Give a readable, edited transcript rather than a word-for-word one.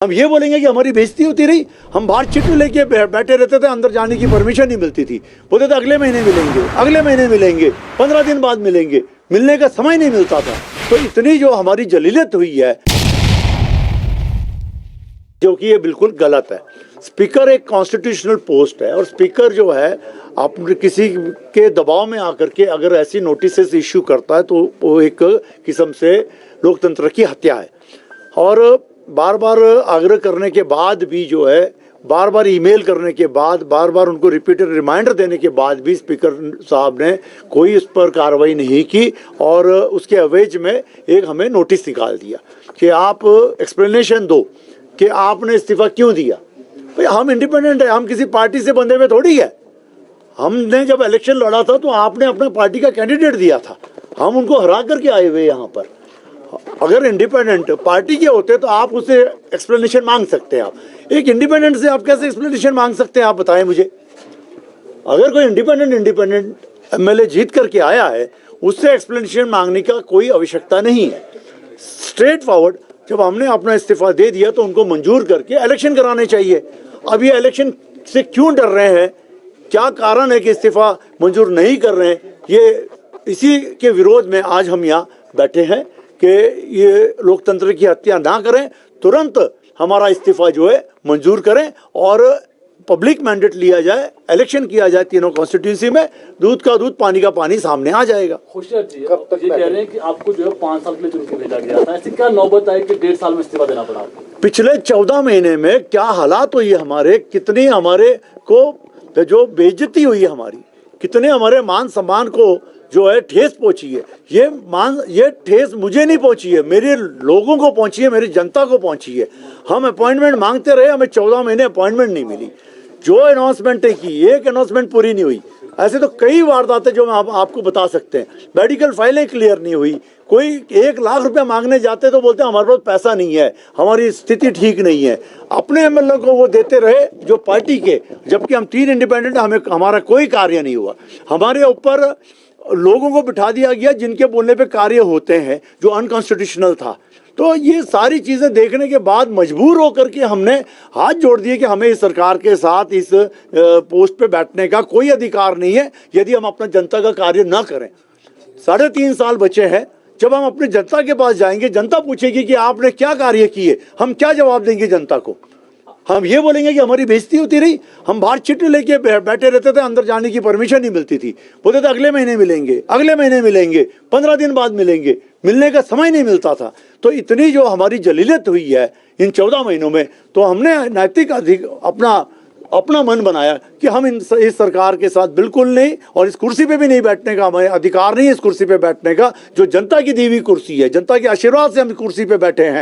हम ये बोलेंगे कि हमारी बेइज्जती होती रही, हम बाहर चिट्ठी लेके बैठे रहते थे, अंदर जाने की परमिशन नहीं मिलती थी। बोलते थे अगले महीने मिलेंगे, अगले महीने मिलेंगे, 15 दिन बाद मिलेंगे, मिलने का समय नहीं मिलता था। तो इतनी जो हमारी जलीलत हुई है, जो कि ये बिल्कुल गलत है। स्पीकर एक कॉन्स्टिट्यूशनल पोस्ट है और स्पीकर जो है आप किसी के दबाव में आकर के अगर ऐसी नोटिस इश्यू करता है तो वो एक किस्म से लोकतंत्र की हत्या है। और बार बार आग्रह करने के बाद भी जो है, बार बार ईमेल करने के बाद, बार बार उनको रिपीटेड रिमाइंडर देने के बाद भी स्पीकर साहब ने कोई इस पर कार्रवाई नहीं की और उसके अवेज में एक हमें नोटिस निकाल दिया कि आप एक्सप्लेनेशन दो कि आपने इस्तीफा क्यों दिया। भाई हम इंडिपेंडेंट है, हम किसी पार्टी से बंधे हुए थोड़ी है। हमने जब इलेक्शन लड़ा था तो आपने अपना पार्टी का कैंडिडेट दिया था, हम उनको हरा करके आए हुए यहाँ पर। अगर इंडिपेंडेंट पार्टी के होते तो आप उससे एक्सप्लेनेशन मांग सकते हैं। आप एक इंडिपेंडेंट से आप कैसे एक्सप्लेनेशन मांग सकते हैं, आप बताएं मुझे। अगर कोई इंडिपेंडेंट एमएलए जीत करके आया है, उससे एक्सप्लेनेशन मांगने का कोई आवश्यकता नहीं है। स्ट्रेट फॉरवर्ड जब हमने अपना इस्तीफा दे दिया तो उनको मंजूर करके इलेक्शन कराने चाहिए। अब ये इलेक्शन से क्यों डर रहे हैं, क्या कारण है कि इस्तीफा मंजूर नहीं कर रहे हैं, ये इसी के विरोध में आज हम यहाँ बैठे हैं कि ये लोकतंत्र की हत्या ना करें, तुरंत हमारा इस्तीफा जो है मंजूर करें और पब्लिक मैंडेट लिया जाए, इलेक्शन किया जाए तीनों कॉन्स्टिट्यूंसी में। दूध का दूध, पानी का पानी सामने आ जाएगा। खुशर जी ये कह रहे हैं कि आपको जो है 5 साल के लिए चुन के भेजा गया था, ऐसी क्या नौबत आई कि 1.5 साल में इस्तीफा देना पड़ा आपको? पिछले 14 महीने में क्या हालात हुई है हमारे, कितनी हमारे को जो बेइज्जती हुई है हमारी, कितने हमारे मान सम्मान को जो है ठेस पहुंची है। ये ठेस मुझे नहीं पहुंची है, मेरे लोगों को पहुंची है, मेरी जनता को पहुंची है। हम अपॉइंटमेंट मांगते रहे, हमें 14 महीने अपॉइंटमेंट नहीं मिली। जो अनाउंसमेंटें की, एक अनाउंसमेंट पूरी नहीं हुई। ऐसे तो कई वारदातें जो हम आपको बता सकते हैं। मेडिकल फाइलें क्लियर नहीं हुई। कोई 1 लाख रुपया मांगने जाते तो बोलते हैं हमारे पास पैसा नहीं है, हमारी स्थिति ठीक नहीं है। अपने एमएलए को वो देते रहे जो पार्टी के, जबकि हम 3 इंडिपेंडेंट, हमें हमारा कोई कार्य नहीं हुआ। हमारे ऊपर लोगों को बिठा दिया गया जिनके बोलने पे कार्य होते हैं, जो अनकॉन्स्टिट्यूशनल था। तो ये सारी चीज़ें देखने के बाद मजबूर होकर के हमने हाथ जोड़ दिए कि हमें इस सरकार के साथ इस पोस्ट पे बैठने का कोई अधिकार नहीं है यदि हम अपना जनता का कार्य ना करें। 3.5 साल बचे हैं। जब हम अपनी जनता के पास जाएंगे, जनता पूछेगी कि आपने क्या कार्य किए, हम क्या जवाब देंगे जनता को? हम ये बोलेंगे कि हमारी बेइज्जती होती रही, हम बाहर चिट्ठी लेके बैठे रहते थे, अंदर जाने की परमिशन नहीं मिलती थी। बोलते थे अगले महीने मिलेंगे, अगले महीने मिलेंगे, 15 दिन बाद मिलेंगे, मिलने का समय नहीं मिलता था। तो इतनी जो हमारी जलीलत हुई है इन 14 महीनों में, तो हमने नैतिक अपना मन बनाया कि हम इस सरकार के साथ बिल्कुल नहीं, और इस कुर्सी पे भी नहीं बैठने का हमें अधिकार नहीं है। इस कुर्सी पे बैठने का जो जनता की दी हुई कुर्सी है, जनता के आशीर्वाद से हम कुर्सी पे बैठे हैं।